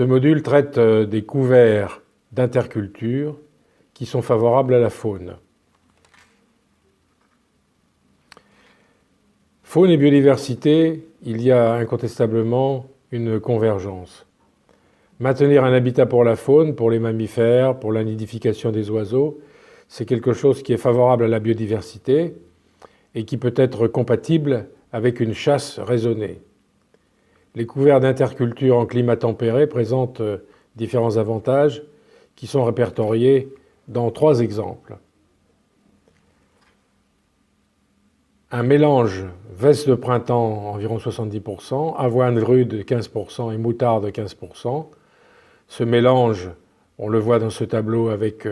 Ce module traite des couverts d'interculture qui sont favorables à la faune. Faune et biodiversité, il y a incontestablement une convergence. Maintenir un habitat pour la faune, pour les mammifères, pour la nidification des oiseaux, c'est quelque chose qui est favorable à la biodiversité et qui peut être compatible avec une chasse raisonnée. Les couverts d'interculture en climat tempéré présentent différents avantages qui sont répertoriés dans 3 exemples. Un mélange veste de printemps environ 70%, avoine rude 15% et moutarde 15%. Ce mélange, on le voit dans ce tableau avec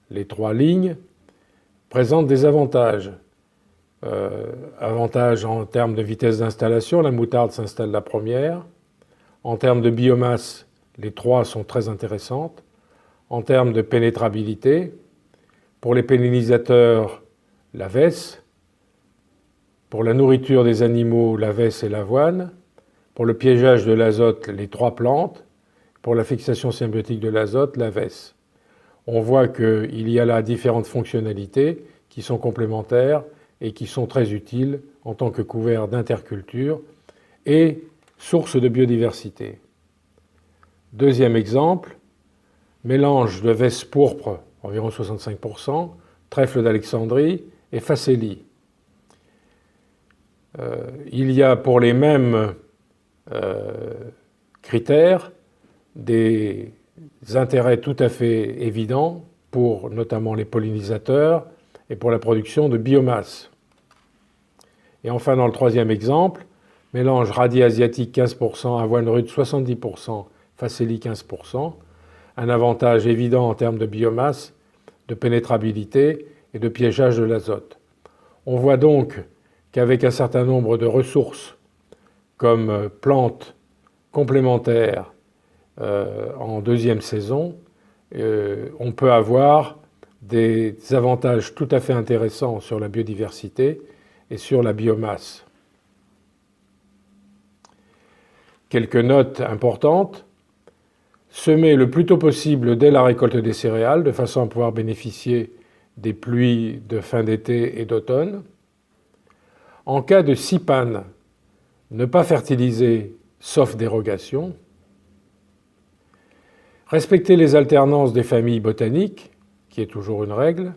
les 3 lignes, présente des avantages. Avantage en termes de vitesse d'installation, la moutarde s'installe la première. En termes de biomasse, les 3 sont très intéressantes. En termes de pénétrabilité, pour les pollinisateurs, la vesse. Pour la nourriture des animaux, la vesse et l'avoine. Pour le piégeage de l'azote, les 3 plantes. Pour la fixation symbiotique de l'azote, la vesse. On voit qu'il y a là différentes fonctionnalités qui sont complémentaires et qui sont très utiles en tant que couvert d'interculture et source de biodiversité. Deuxième exemple, mélange de vesse pourpre, environ 65%, trèfle d'Alexandrie et facélie. Il y a pour les mêmes critères des intérêts tout à fait évidents pour notamment les pollinisateurs et pour la production de biomasse. Et enfin, dans le 3e exemple, mélange radis asiatique 15%, avoine rude 70%, facélie 15%, un avantage évident en termes de biomasse, de pénétrabilité et de piégeage de l'azote. On voit donc qu'avec un certain nombre de ressources comme plantes complémentaires en 2e saison, on peut avoir des avantages tout à fait intéressants sur la biodiversité et sur la biomasse. Quelques notes importantes. Semer le plus tôt possible dès la récolte des céréales, de façon à pouvoir bénéficier des pluies de fin d'été et d'automne. En cas de SIPAN, ne pas fertiliser sauf dérogation. Respecter les alternances des familles botaniques, qui est toujours une règle.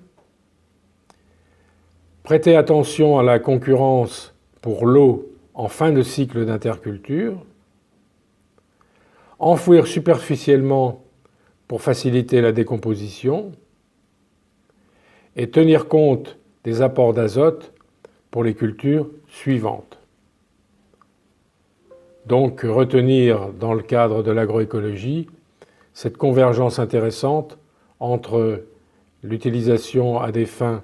Prêter attention à la concurrence pour l'eau en fin de cycle d'interculture. Enfouir superficiellement pour faciliter la décomposition. Et tenir compte des apports d'azote pour les cultures suivantes. Donc retenir dans le cadre de l'agroécologie cette convergence intéressante entre l'utilisation à des fins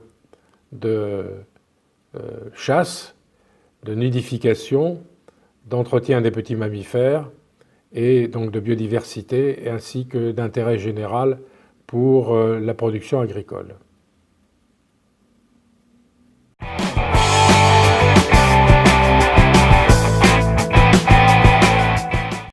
de chasse, de nidification, d'entretien des petits mammifères et donc de biodiversité ainsi que d'intérêt général pour la production agricole.